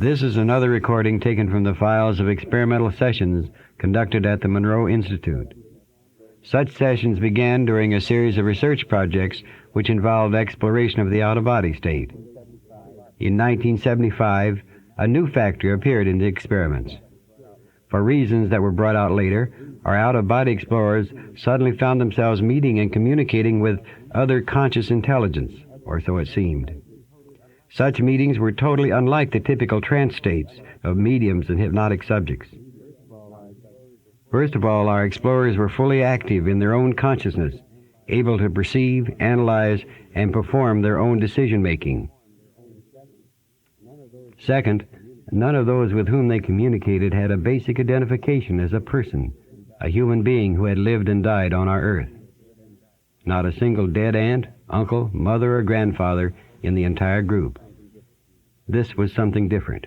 This is another recording taken from the files of experimental sessions conducted at the Monroe Institute. Such sessions began during a series of research projects which involved exploration of the out-of-body state. In 1975, a new factor appeared in the experiments. For reasons that were brought out later, our out-of-body explorers suddenly found themselves meeting and communicating with other conscious intelligence, or so it seemed. Such meetings were totally unlike the typical trance states of mediums and hypnotic subjects. First of all, our explorers were fully active in their own consciousness, able to perceive, analyze, and perform their own decision-making. Second, none of those with whom they communicated had a basic identification as a person, a human being who had lived and died on our earth. Not a single dead aunt, uncle, mother, or grandfather in the entire group. This was something different.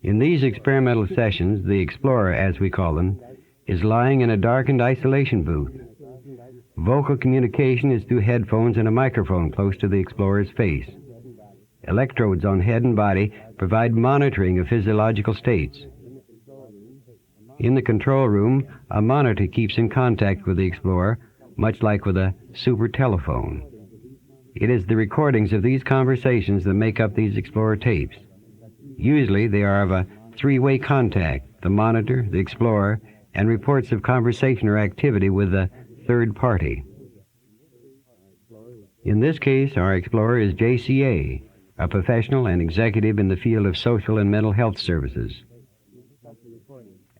In these experimental sessions, the explorer, as we call them, is lying in a darkened isolation booth. Vocal communication is through headphones and a microphone close to the explorer's face. Electrodes on head and body provide monitoring of physiological states. In the control room, a monitor keeps in contact with the explorer, much like with a super telephone. It is the recordings of these conversations that make up these explorer tapes. Usually they are of a three-way contact, the monitor, the explorer, and reports of conversation or activity with the third party. In this case, our explorer is JCA, a professional and executive in the field of social and mental health services.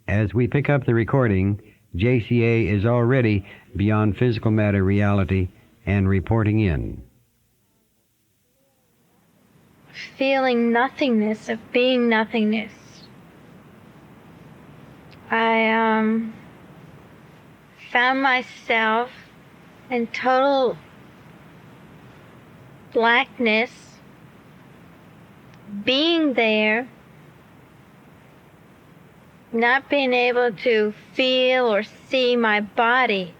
As we pick up the recording, JCA is already beyond physical matter reality and reporting in. Feeling nothingness, of being nothingness. I found myself in total blackness, being there, not being able to feel or see my body,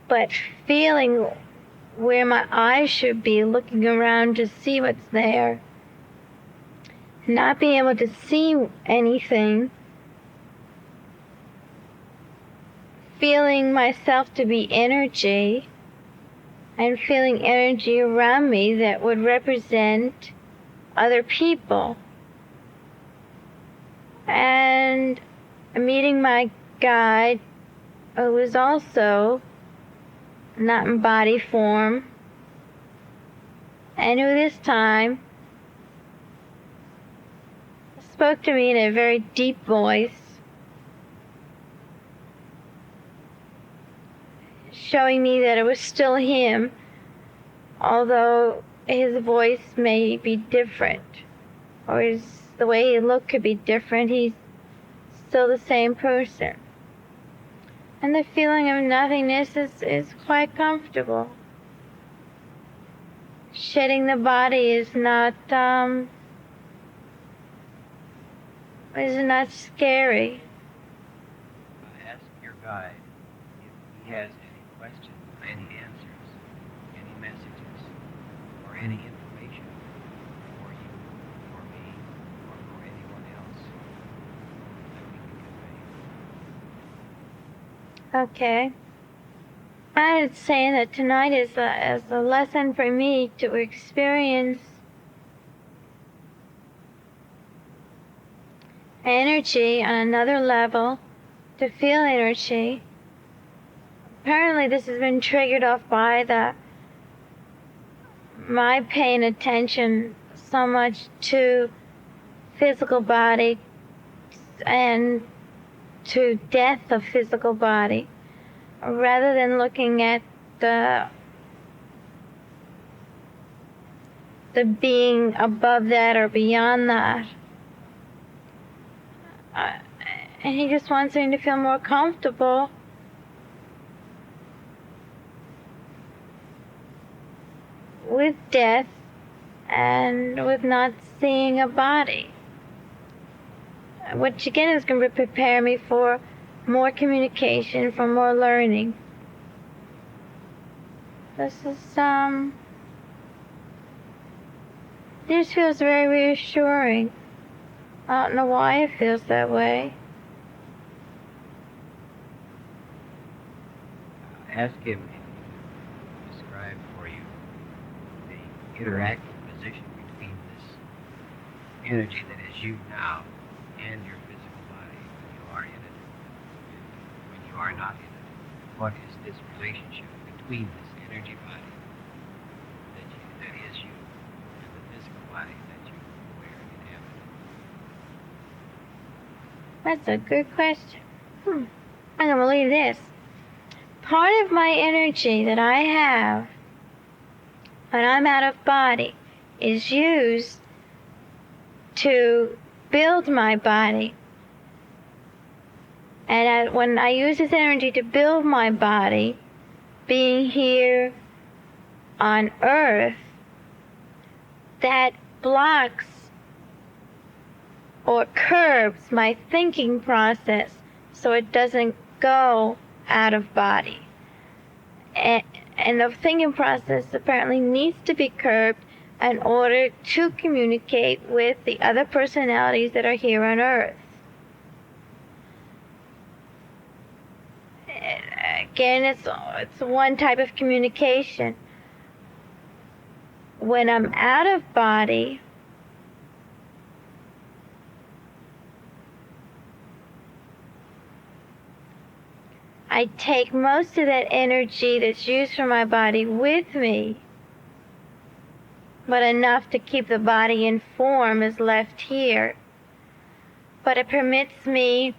but feeling where my eyes should be, looking around to see what's there, not being able to see anything, feeling myself to be energy, and feeling energy around me that would represent other people. And meeting my guide, who was also not in body form, and who this time spoke to me in a very deep voice, showing me that it was still him, although his voice may be different, or the way he looked could be different. He's still the same person. And the feeling of nothingness is quite comfortable. Shedding the body is not scary. Ask your guide if he has any questions, any answers, any messages, or any information for you, for me, or for anyone else that we can convey. Okay. I was saying that tonight is a lesson for me to experience energy on another level, to feel energy. Apparently this has been triggered off by my paying attention so much to physical body and to death of physical body, rather than looking at the being above that or beyond that. And he just wants me to feel more comfortable with death and with not seeing a body, which again is going to prepare me for more communication, for more learning. This is This feels very reassuring. I don't know why it feels that way. Ask him to describe for you the interactive position between this energy that is you now and your physical body when you are in it, when you are not in it. What is this relationship between this energy body that is you and the physical body that you wear and inhabit? That's a good question. I'm going to believe this. Part of my energy that I have when I'm out of body is used to build my body. And when I use this energy to build my body, being here on Earth, that blocks or curbs my thinking process so it doesn't go out of body. And the thinking process apparently needs to be curbed in order to communicate with the other personalities that are here on Earth. Again, it's one type of communication. When I'm out of body, I take most of that energy that's used for my body with me, but enough to keep the body in form is left here. But it permits me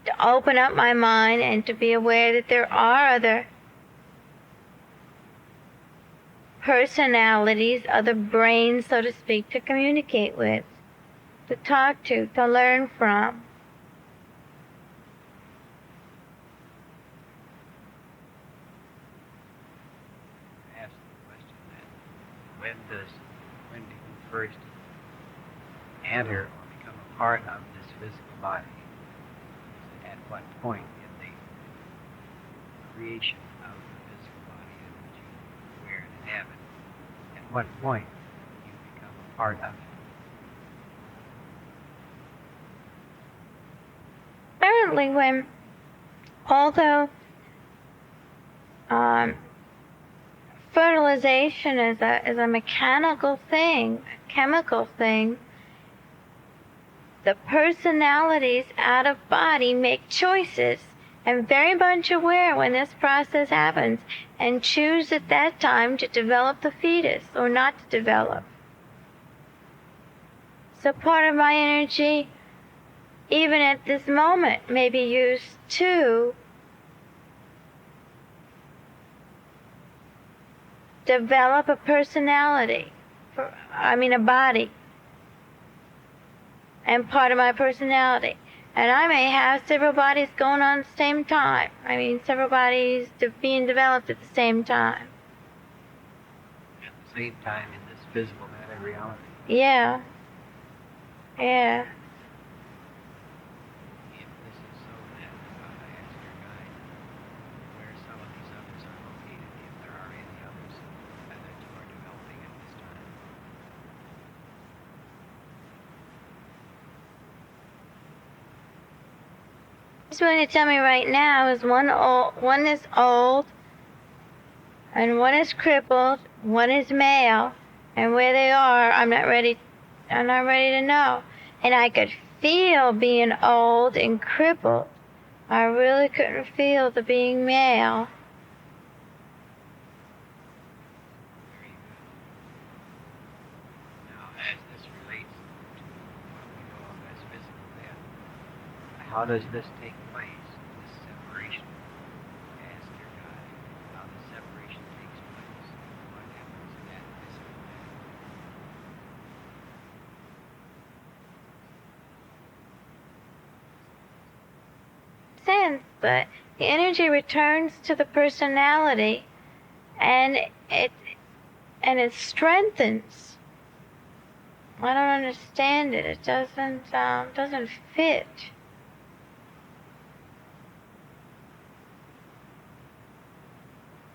to open up my mind and to be aware that there are other personalities, other brains, so to speak, to communicate with, to talk to learn from. Ask the question then, when do you first enter or become a part of this physical body? At what point in the creation of the physical body in which you wear and inhabit? At what point do you become a part of it? Apparently, although fertilization is a mechanical thing, a chemical thing, the personalities out of body make choices and very much aware when this process happens and choose at that time to develop the fetus or not to develop. So part of my energy, even at this moment, may be used to develop a personality, a body, and part of my personality. And I may have several bodies going on at the same time. Several bodies being developed at the same time. At the same time in this physical matter reality. Yeah. Yeah. If this is so, then I ask your guide where some of these others are located, if there are any others that you are developing at this time. He's willing to tell me right now is one is old, and one is crippled, one is male, and where they are, I'm not ready to know. And I could feel being old and crippled. I really couldn't feel the being male. Very good. Now, as this relates to what we know of as physical death, how does this take place, this separation? Ask your guide how the separation takes place, what happens in that physical death. Sense, but the energy returns to the personality, and it strengthens. I don't understand it. It doesn't fit.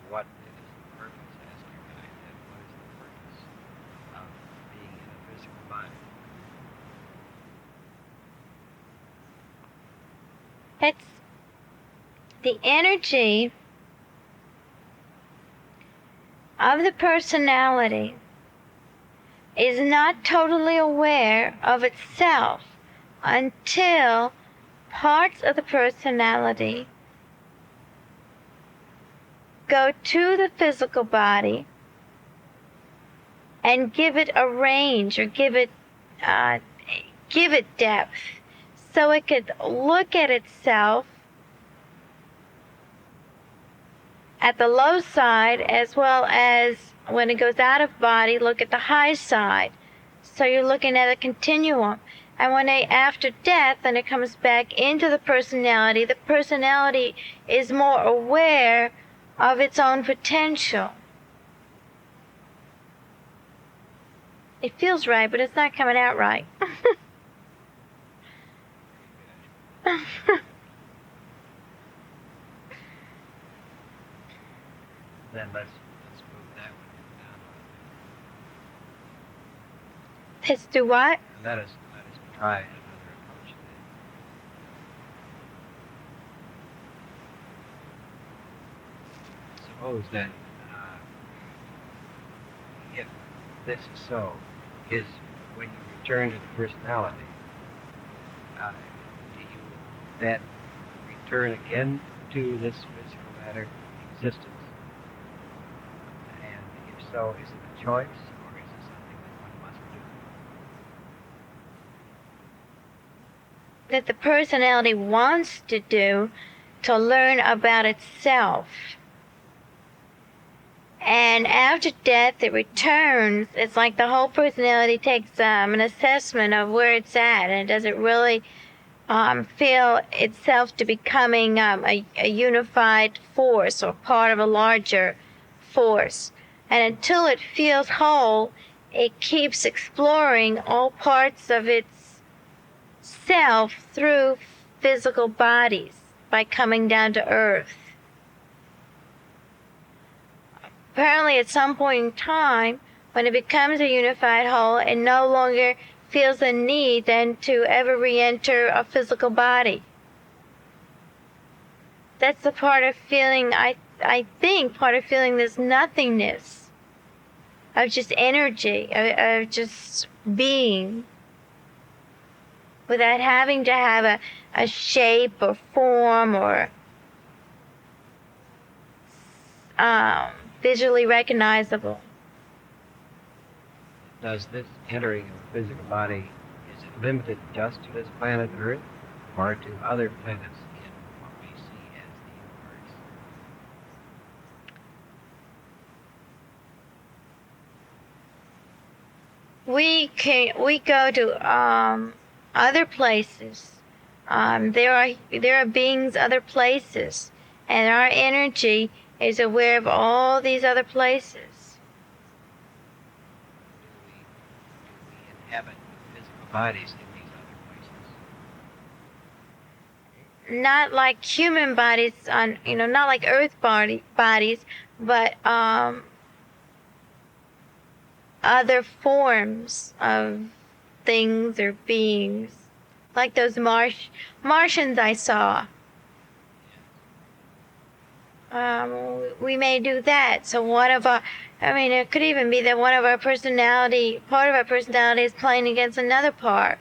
What is the purpose? Ask your guide then. What is the purpose of It's the energy of the personality is not totally aware of itself until parts of the personality go to the physical body and give it a range or give it depth so it could look at itself at the low side as well as when it goes out of body, look at the high side. So you're looking at a continuum. And when after death and it comes back into the personality is more aware of its own potential. It feels right, but it's not coming out right. Then let's move that one down. Let's do what? Let us try another approach then. Suppose that if this is so, is when you return to the personality, do you then return again to this physical matter existence? And if so, is it a choice or is it something that one must do? That the personality wants to do to learn about itself. And after death, it returns. It's like the whole personality takes an assessment of where it's at, and does it really feel itself to becoming a unified force or part of a larger force. And until it feels whole, it keeps exploring all parts of its self through physical bodies by coming down to earth. Apparently at some point in time, when it becomes a unified whole, it no longer feels the need then to ever re-enter a physical body. That's the part of feeling, I think, part of feeling this nothingness, of just energy, of just being, without having to have a shape or form or visually recognizable. Does this entering of a physical body, is it limited just to this planet Earth or to other planets in what we see as the universe? We go to other places. There are beings other places, and our energy is aware of all these other places. Do we inhabit physical bodies in these other places? Not like human bodies not like earth bodies, but other forms of things or beings, like those Martians I saw. We may do that. So it could even be that part of our personality is playing against another part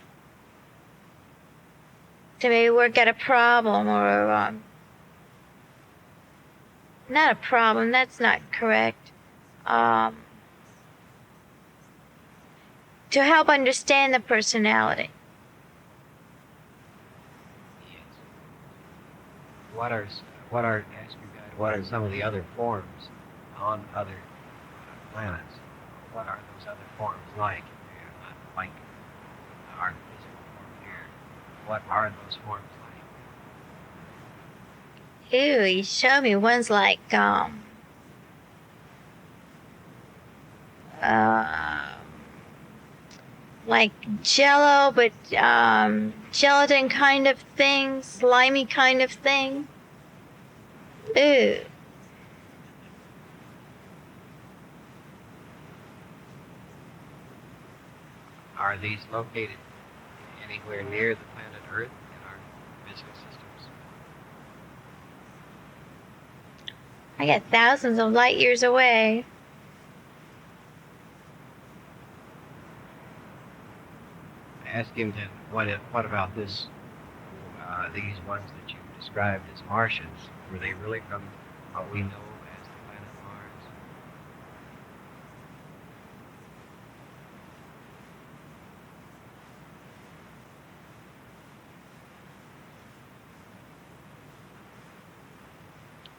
to maybe work out a problem or not a problem, that's not correct. To help understand the personality. Yes. What are some of the other forms on other planets? What are those other forms like? They're not like our physical form here. What are those forms like? Ew, you showed me ones like jello, but gelatin kind of thing, slimy kind of thing. Ew. Are these located anywhere near the planet Earth in our physical systems? I get thousands of light years away. Ask him then, what about this? These ones that you described as Martians, were they really from what we know as the planet Mars?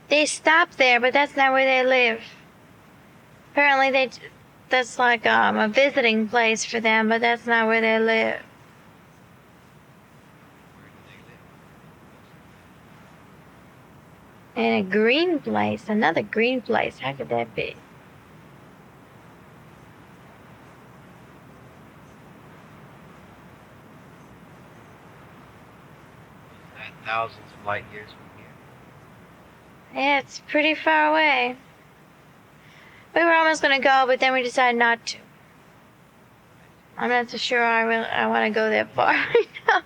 They stop there, but that's not where they live. Apparently, that's like a visiting place for them, but that's not where they live. Where do they live? In a green place, another green place. How could that be? Is that thousands of light years from here? Yeah, it's pretty far away. We were almost going to go, but then we decided not to. I'm not so sure I want to go that far right now.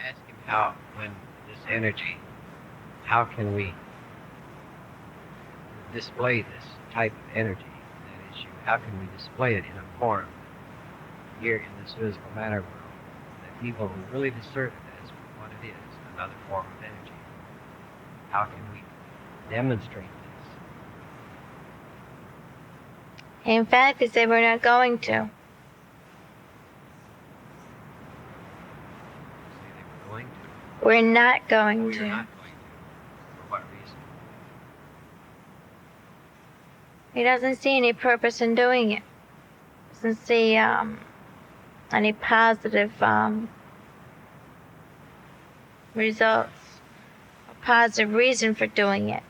Ask him how, when this energy, how can we display this type of energy, that issue? How can we display it in a form here in this physical matter world that people will really discern it as what it is, another form of energy? How can we demonstrate this? In fact, they said we're not going to. Say they were going to. We're not going We're to. not going to. For what reason? He doesn't see any purpose in doing it. Doesn't see any positive results, a positive reason for doing it.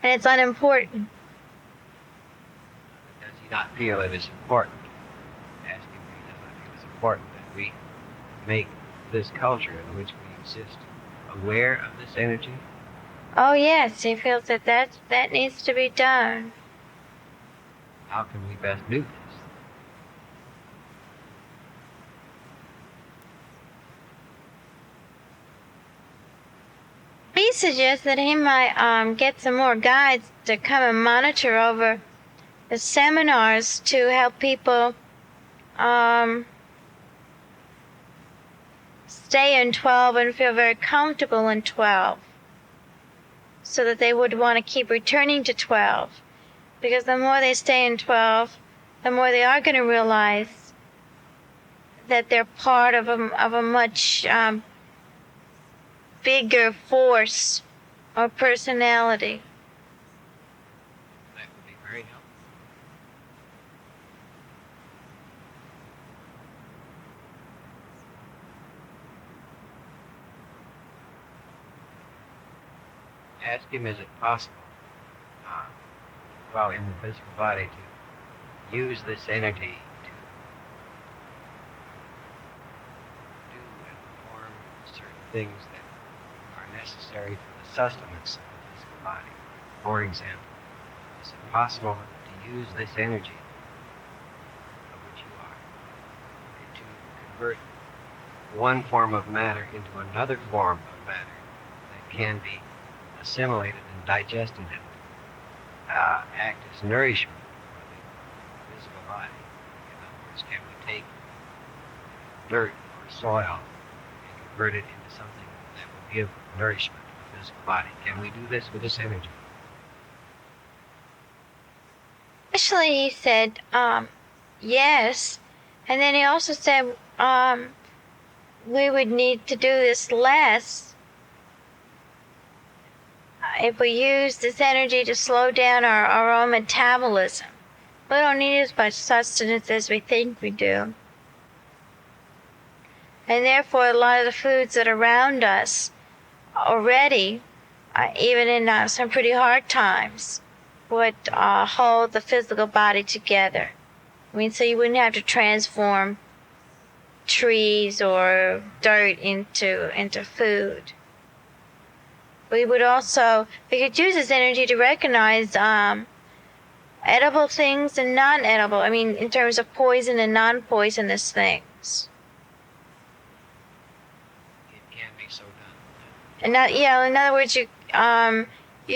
And it's unimportant. Does he not feel it is important? Ask him if he does not feel it's important that we make this culture in which we exist aware of this energy? Oh yes, he feels that needs to be done. How can we best do this? He suggests that he might get some more guides to come and monitor over the seminars to help people stay in 12 and feel very comfortable in 12, so that they would want to keep returning to 12. Because the more they stay in 12, the more they are going to realize that they're part of a much bigger force or personality. That would be very helpful. Ask him, is it possible, while in the physical body, to use this energy to do and perform certain things that are necessary for the sustenance of the physical body? For example, is it possible to use this energy of which you are and to convert one form of matter into another form of matter that can be assimilated and digested and act as nourishment for the physical body? In other words, can we take dirt or soil and convert it into something that will give nourishment to the physical body? Can we do this with this energy? Initially, he said yes, and then he also said we would need to do this less if we use this energy to slow down our own metabolism. We don't need as much sustenance as we think we do. And therefore, a lot of the foods that are around us already, even in some pretty hard times, would hold the physical body together. I mean, so you wouldn't have to transform trees or dirt into food. We could use this energy to recognize edible things and non-edible. I mean, in terms of poison and non-poisonous things. It can be so done. And not, in other words, you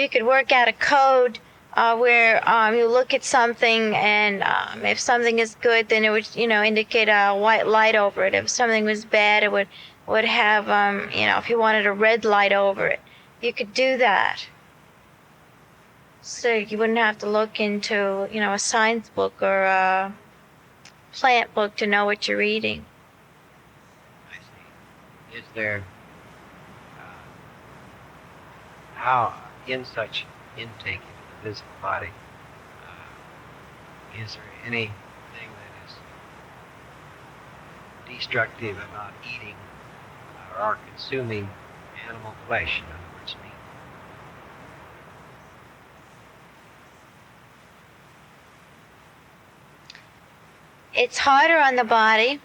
could work out a code where you look at something, and if something is good, then it would, indicate a white light over it. If something was bad, it would have, if you wanted a red light over it, you could do that. So you wouldn't have to look into, a science book or a plant book to know what you're reading. I see. Is there, how, in such intake into the physical body, is there anything that is destructive about eating or consuming animal flesh, in other words, meat? It's harder on the body.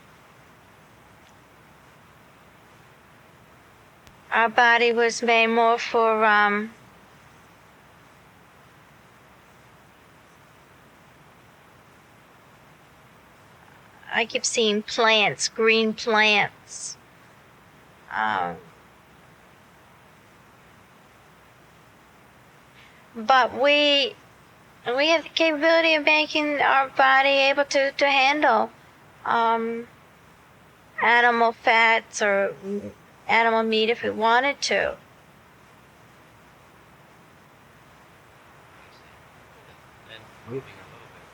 Our body was made more for I keep seeing plants, green plants. But we have the capability of making our body able to handle animal fats or animal meat if we wanted to. Then moving a little bit,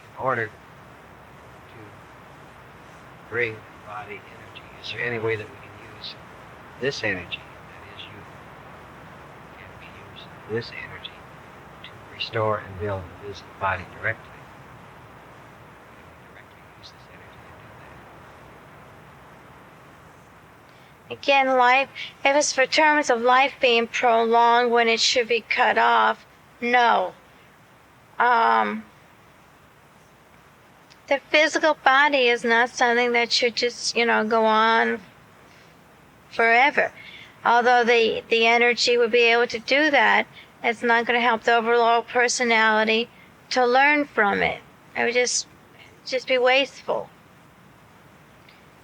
in order to bring body energy, is there any way that we can use this energy, that is you, can we use this energy to restore and build the physical body directly? Can we directly use this energy to do that? Again, life, if it's for terms of life being prolonged when it should be cut off, no. The physical body is not something that should just, go on forever. Although the energy would be able to do that, it's not going to help the overall personality to learn from it. It would just be wasteful.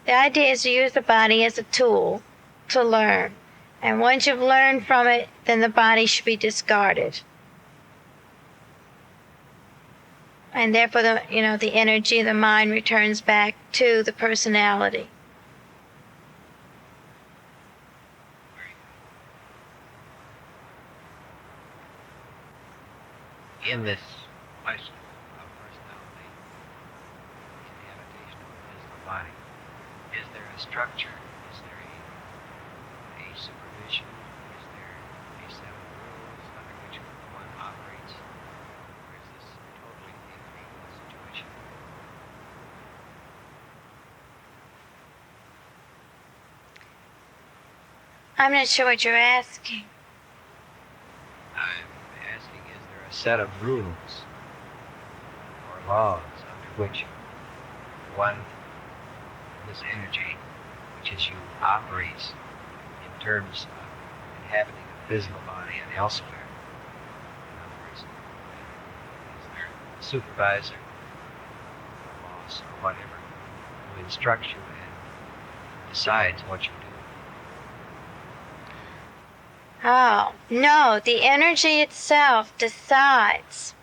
The idea is to use the body as a tool to learn. And once you've learned from it, then the body should be discarded. And therefore, the energy of the mind returns back to the personality. In this question of personality, in the habitation of the physical body, is there a structure? Is there a supervision? Is there a set of rules under which one operates? Or is this totally an individual situation? I'm not sure what you're asking. I'm asking, is there a set of rules or laws under which one, this energy, which is you, operates in terms of inhabiting a physical body and elsewhere? In other words, is there a supervisor, a boss, or whatever, who instructs you and decides what you do? Oh, no, the energy itself decides.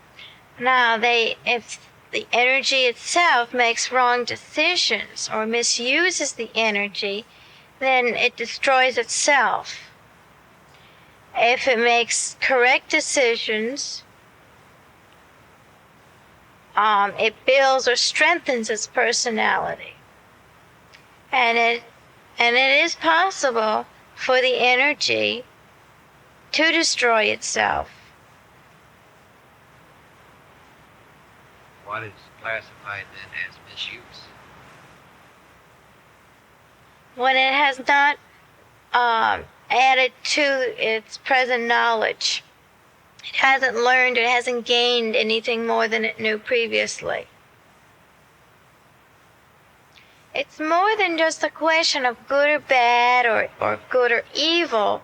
Now, if the energy itself makes wrong decisions or misuses the energy, then it destroys itself. If it makes correct decisions, it builds or strengthens its personality. And it is possible for the energy to destroy itself. What is classified then as misuse? When it has not added to its present knowledge. It hasn't learned, it hasn't gained anything more than it knew previously. It's more than just a question of good or bad or good or evil.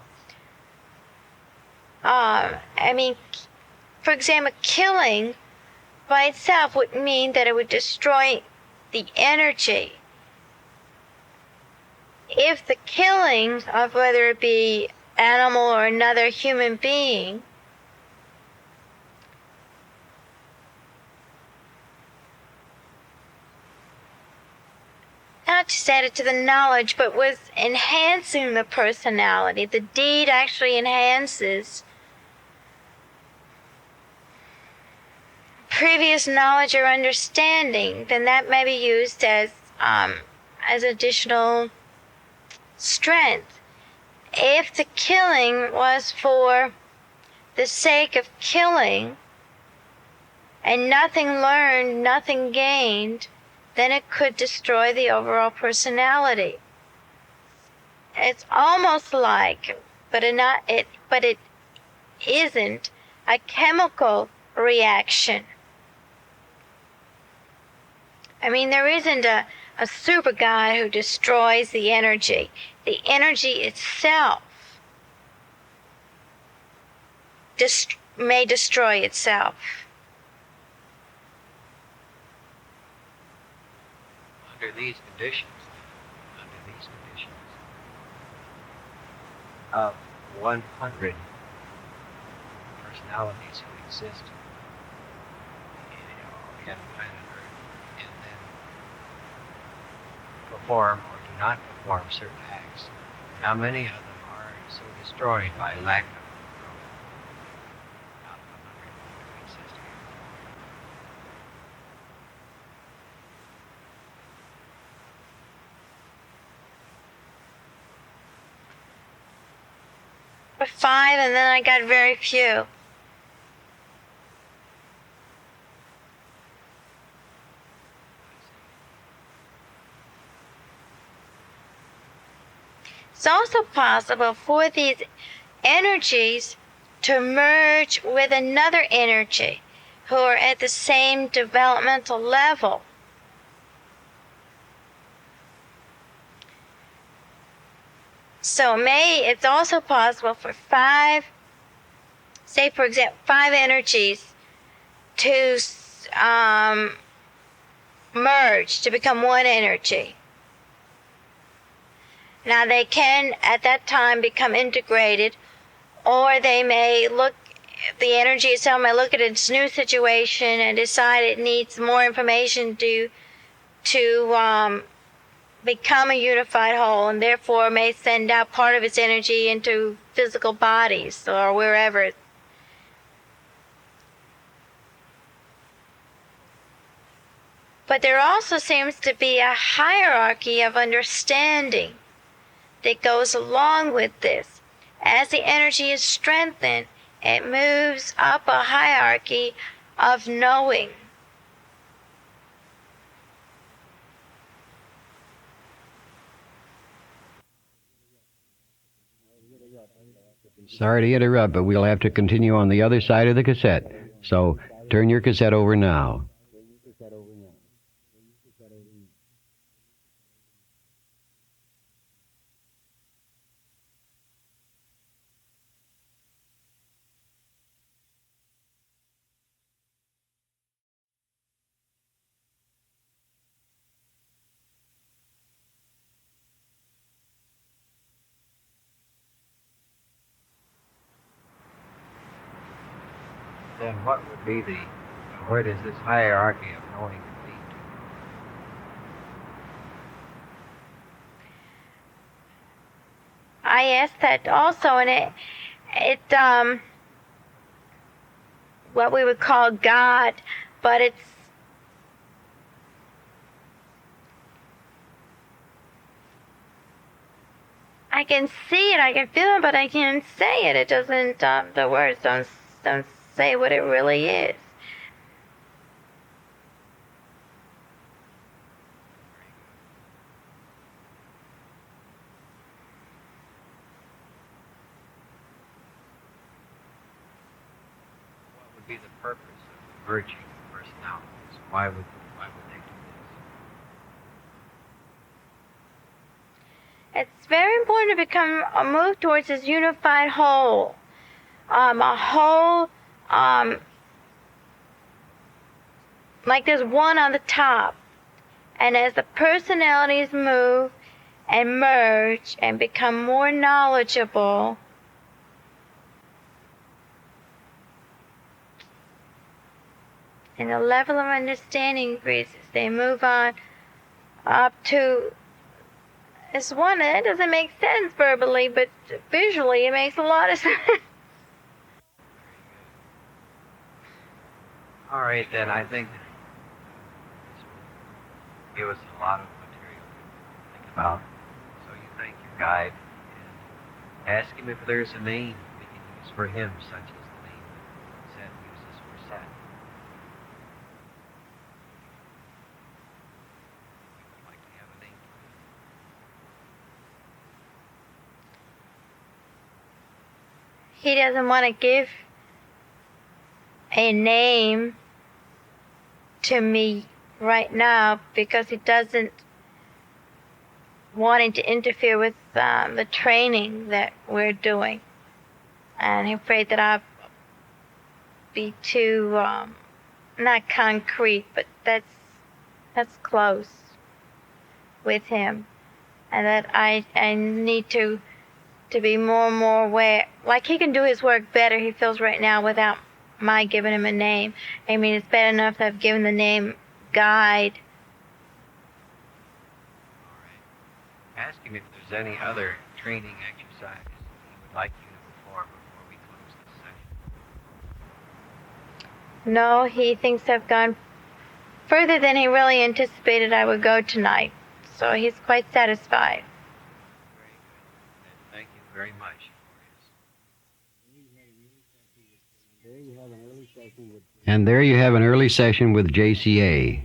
for example, killing by itself would mean that it would destroy the energy. If the killing of whether it be animal or another human being not just added to the knowledge, but was enhancing the personality, the deed actually enhances previous knowledge or understanding, then that may be used as additional strength. If the killing was for the sake of killing and nothing learned, nothing gained, then it could destroy the overall personality. It's almost like, but it isn't, a chemical reaction. I mean, there isn't a super guy who destroys the energy. The energy itself may destroy itself. Under these conditions, of 100 personalities who exist in planet Earth, and then perform or do not perform certain acts, how many of them are so destroyed by lack of growth out of 100 who exist here? But 5, and then I got very few. It's also possible for these energies to merge with another energy who are at the same developmental level. So it's also possible for 5, say for example, 5 energies to merge to become one energy. Now they can at that time become integrated, or they may the energy itself may look at its new situation and decide it needs more information to become a unified whole, and therefore may send out part of its energy into physical bodies or wherever. But there also seems to be a hierarchy of understanding that goes along with this. As the energy is strengthened, it moves up a hierarchy of knowing. Sorry to interrupt, but we'll have to continue on the other side of the cassette. So turn your cassette over now. Then what would be where does this hierarchy of knowing lead to? I asked that also, and it what we would call God, but I can see it, I can feel it, but I can't say it. It doesn't. The words don't say what it really is. What would be the purpose of merging personalities? Why would they do this? It's very important to move towards this unified whole. A whole like there's one on the top. And as the personalities move and merge and become more knowledgeable, and the level of understanding increases, they move on up to this one that doesn't make sense verbally, but visually it makes a lot of sense. All right, then I think give us a lot of material to think about. So you thank your guide and ask him if there's a name we can use for him, such as the name that Seth uses for Seth. We would like to have a name for him. He doesn't want to give a name to me right now because he doesn't want it to interfere with the training that we're doing. And he's afraid that I'll be too, not concrete, but that's close with him. And that I need to be more and more aware. Like he can do his work better, he feels right now, without my giving him a name. I mean, it's bad enough that I've given the name guide. All right. Ask him if there's any other training exercise he would like you to perform before we close this session. No, he thinks I've gone further than he really anticipated I would go tonight. So he's quite satisfied. Very good. Thank you very much. And there you have an early session with JCA.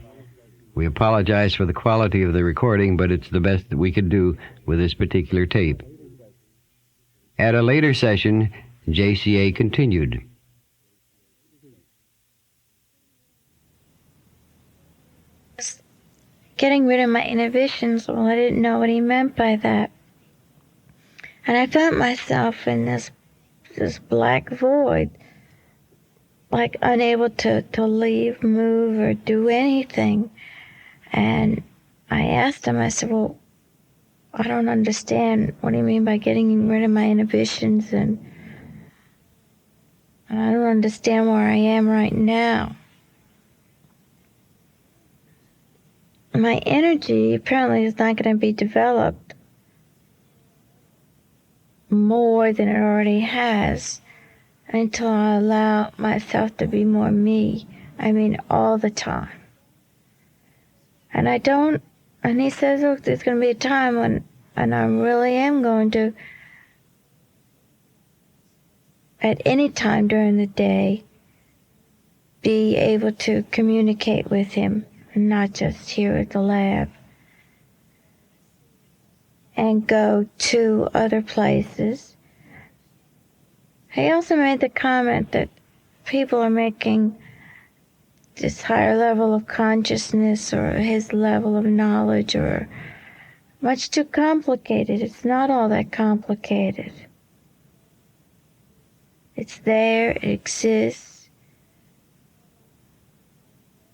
We apologize for the quality of the recording, but it's the best that we could do with this particular tape. At a later session, JCA continued. Getting rid of my inhibitions, well, I didn't know what he meant by that. And I found myself in this black void, like unable to leave, move, or do anything. And I asked him, I said, well, I don't understand. What do you mean by getting rid of my inhibitions? And I don't understand where I am right now. My energy apparently is not going to be developed more than it already has until I allow myself to be more me. I mean, all the time. And I don't, and he says, look, there's going to be a time when, and I really am going to, at any time during the day, be able to communicate with him, not just here at the lab, and go to other places. He also made the comment that people are making this higher level of consciousness or his level of knowledge or much too complicated. It's not all that complicated. It's there, it exists.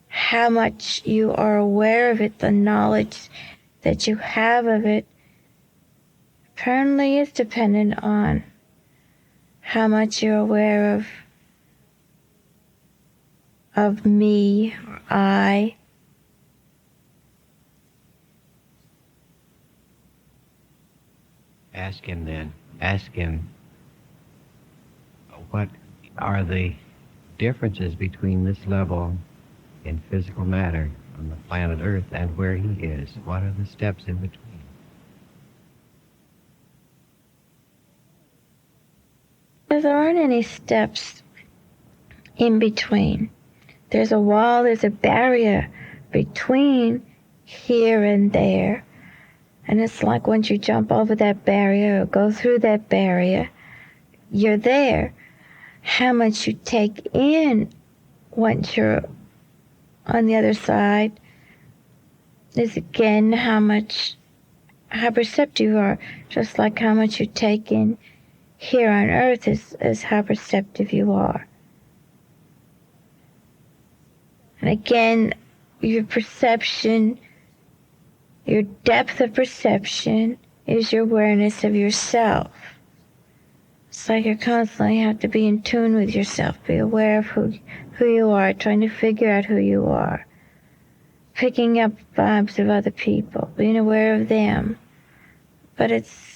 How much you are aware of it, the knowledge that you have of it, apparently is dependent on how much you're aware of me or I. Ask him then. Ask him what are the differences between this level in physical matter on the planet Earth and where he is. What are the steps in between? There aren't any steps in between. There's a wall, there's a barrier between here and there. And it's like once you jump over that barrier or go through that barrier, you're there. How much you take in once you're on the other side is again how perceptive you are. Just like how much you take in here on earth is how perceptive you are. And again, your perception, your depth of perception is your awareness of yourself. It's like you constantly have to be in tune with yourself, be aware of who you are, trying to figure out who you are, picking up vibes of other people, being aware of them. But it's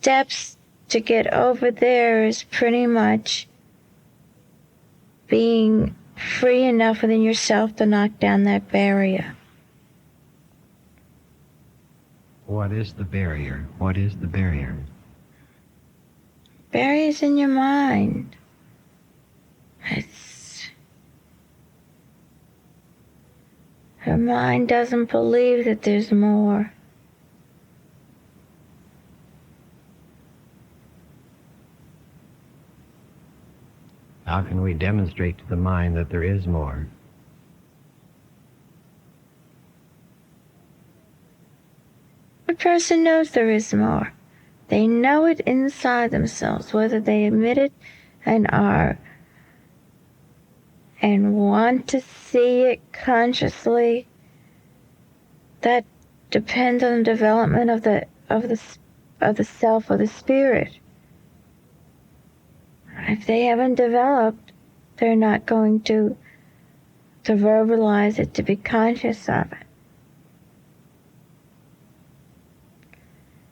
steps to get over there is pretty much being free enough within yourself to knock down that barrier. What is the barrier? What is the barrier? Barriers in your mind. Your mind doesn't believe that there's more. How can we demonstrate to the mind that there is more? The person knows there is more. They know it inside themselves, whether they admit it and want to see it consciously. That depends on the development of the self or the spirit. If they haven't developed, they're not going to verbalize it, to be conscious of it.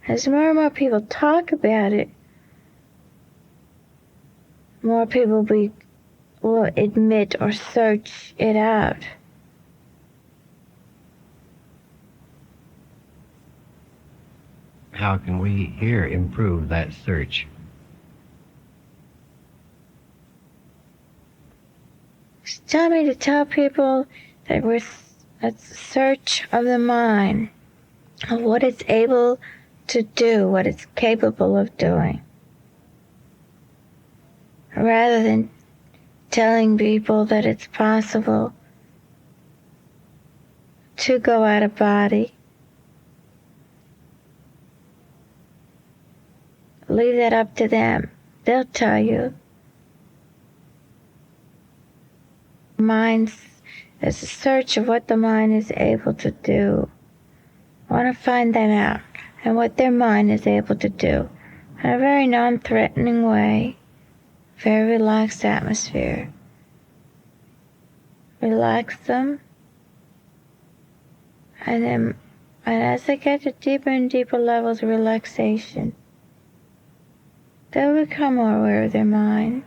As more and more people talk about it, more people will admit or search it out. How can we here improve that search? Tell me to tell people that we're a search of the mind, of what it's able to do, what it's capable of doing. Rather than telling people that it's possible to go out of body. Leave that up to them. They'll tell you. Mind's is a search of what the mind is able to do. I want to find that out, and what their mind is able to do in a very non-threatening way, very relaxed atmosphere. Relax them, and as they get to deeper and deeper levels of relaxation, they'll become more aware of their mind.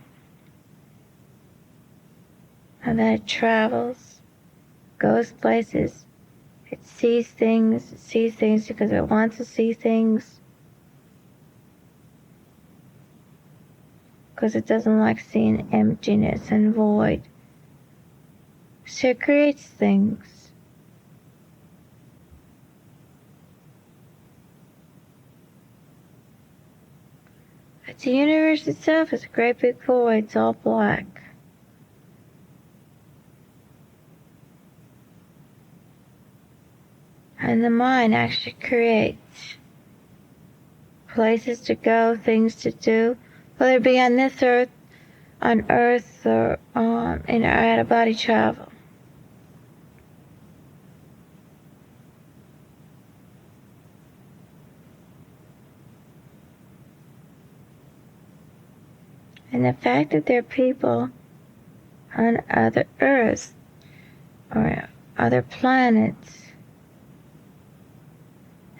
And then it travels, goes places, it sees things because it wants to see things, because it doesn't like seeing emptiness and void. So it creates things. But the universe itself is a great big void, it's all black. And the mind actually creates places to go, things to do, whether it be on this earth, on earth, or in our out-of-body travel. And the fact that there are people on other earths or other planets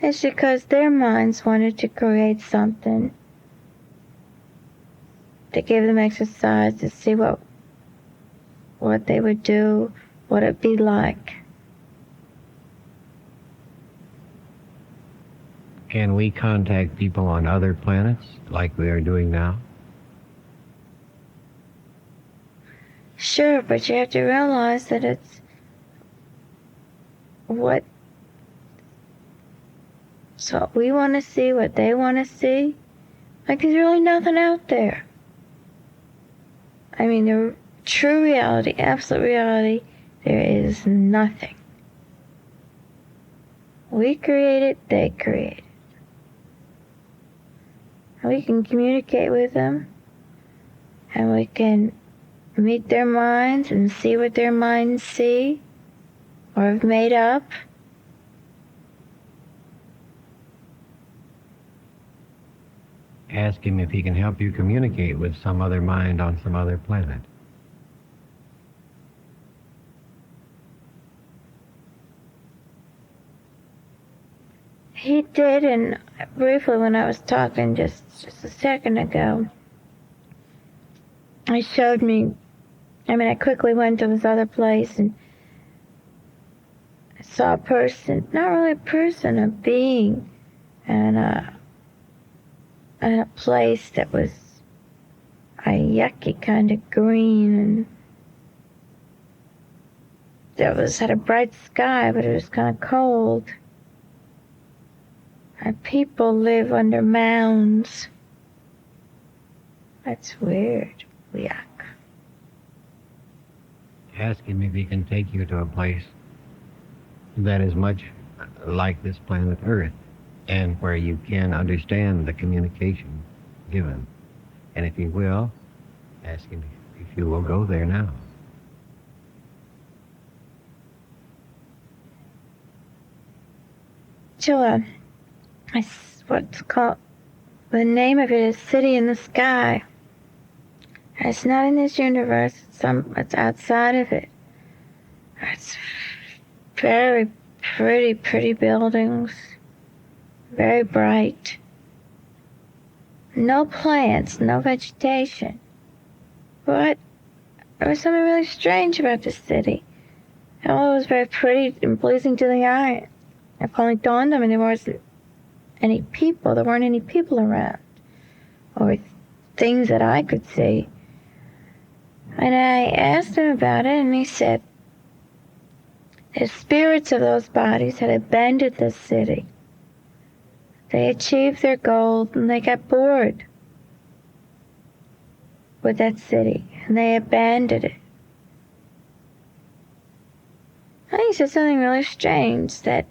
is because their minds wanted to create something to give them exercise to see what they would do, what it'd be like. Can we contact people on other planets like we are doing now? Sure, but you have to realize that it's what we want to see, what they want to see. Like, there's really nothing out there. I mean, the true reality, absolute reality, there is nothing. We create it, they create it. We can communicate with them, and we can meet their minds and see what their minds see or have made up. Ask him if he can help you communicate with some other mind on some other planet. He did, and briefly when I was talking just a second ago, he showed me, I quickly went to this other place and I saw a person, not really a person, a being, and in a place that was a yucky kind of green, and had a bright sky, but it was kind of cold. And people live under mounds. That's weird. Yuck. Ask him if he can take you to a place that is much like this planet Earth, and where you can understand the communication given. And if he will, ask him if you will go there now. So, what's called, the name of it is City in the Sky. It's not in this universe, it's outside of it. It's very pretty buildings, very bright. No plants, no vegetation. But there was something really strange about this city. It was very pretty and pleasing to the eye. It finally dawned on me there wasn't any people. There weren't any people around, or things that I could see. And I asked him about it, and he said the spirits of those bodies had abandoned this city. They achieved their goals, and they got bored with that city, and they abandoned it. And he said something really strange, that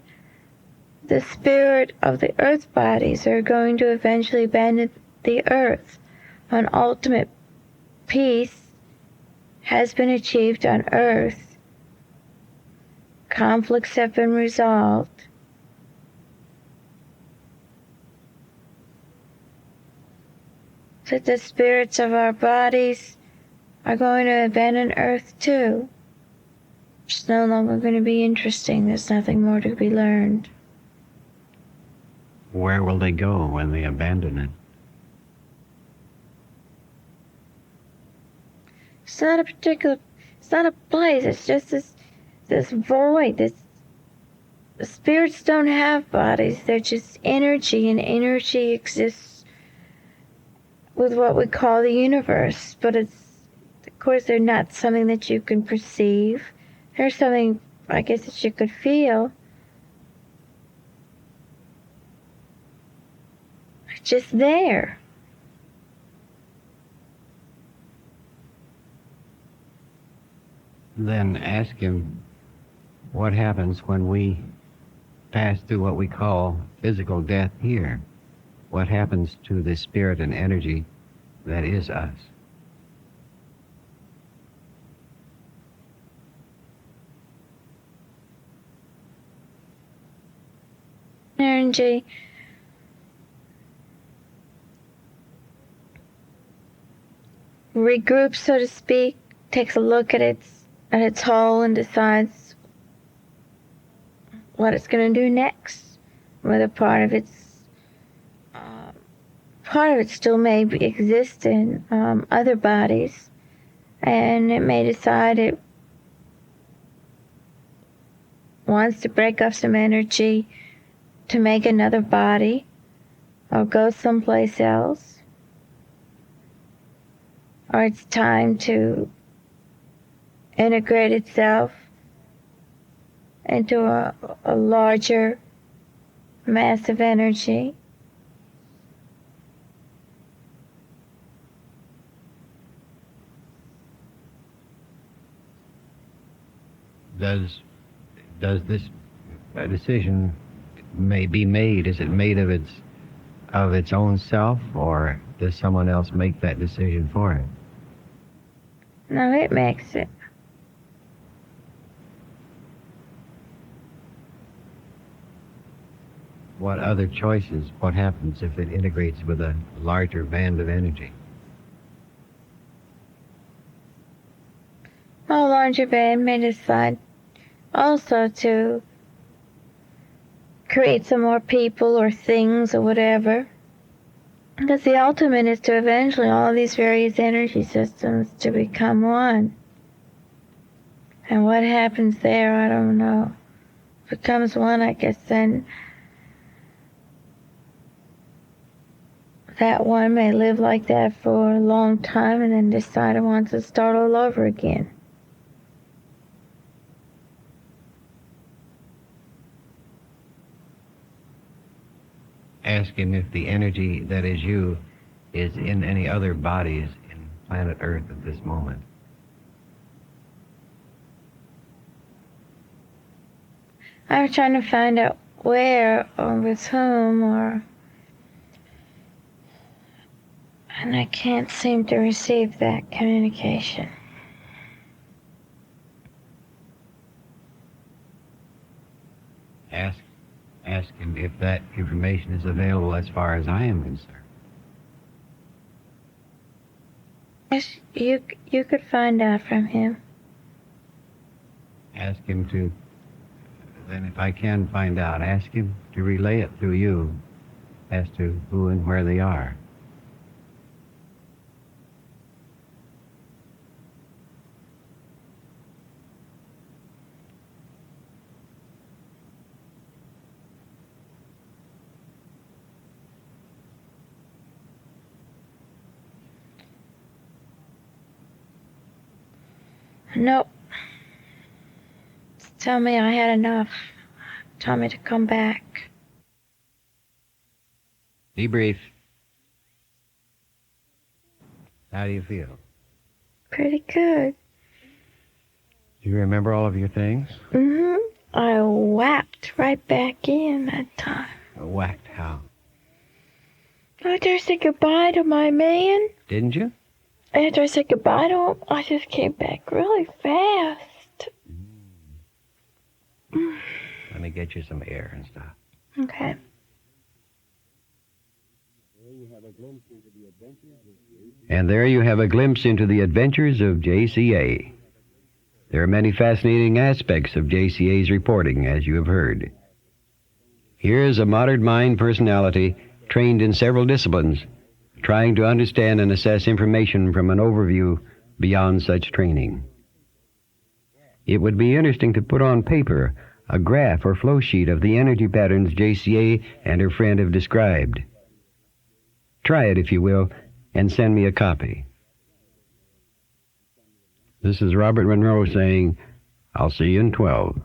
the spirit of the earth bodies are going to eventually abandon the earth. An ultimate peace has been achieved on earth. Conflicts have been resolved. That the spirits of our bodies are going to abandon earth too. It's no longer going to be interesting. There's nothing more to be learned. Where will they go when they abandon it? It's not a place. It's just this void. The spirits don't have bodies. They're just energy, and energy exists with what we call the universe. But of course, they're not something that you can perceive. They're something, I guess, that you could feel. Just there. Then ask him what happens when we pass through what we call physical death here. What happens to the spirit and energy that is us? Energy regroups, so to speak, takes a look at its whole and decides what it's going to do next. Whether part of it still may exist in other bodies, and it may decide it wants to break off some energy to make another body or go someplace else, or it's time to integrate itself into a larger mass of energy. Does this decision may be made? Is it made of its of its own self, or does someone else make that decision for it? No, it makes it. What other choices? What happens if it integrates with a larger band of energy? A larger band may decide also to create some more people or things or whatever. Because the ultimate is to eventually all these various energy systems to become one. And what happens there, I don't know. If it becomes one, I guess then that one may live like that for a long time and then decide it wants to start all over again. Ask him if the energy that is you is in any other bodies in planet Earth at this moment. I was trying to find out where or with whom and I can't seem to receive that communication. Ask him if that information is available as far as I am concerned. Yes, you could find out from him. Ask him to, then if I can find out, ask him to relay it through you as to who and where they are. Nope. Tell me I had enough. Tell me to come back. Debrief. How do you feel? Pretty good. Do you remember all of your things? Mm-hmm. I whacked right back in that time. Whacked how? After I said goodbye to my man, Didn't you? after I said goodbye to him, I just came back really fast. Let me get you some air and stuff. Okay. And there you have a glimpse into the adventures of JCA. There are many fascinating aspects of JCA's reporting, as you have heard. Here is a modern mind personality trained in several disciplines, trying to understand and assess information from an overview beyond such training. It would be interesting to put on paper a graph or flow sheet of the energy patterns JCA and her friend have described. Try it, if you will, and send me a copy. This is Robert Monroe saying, I'll see you in 12.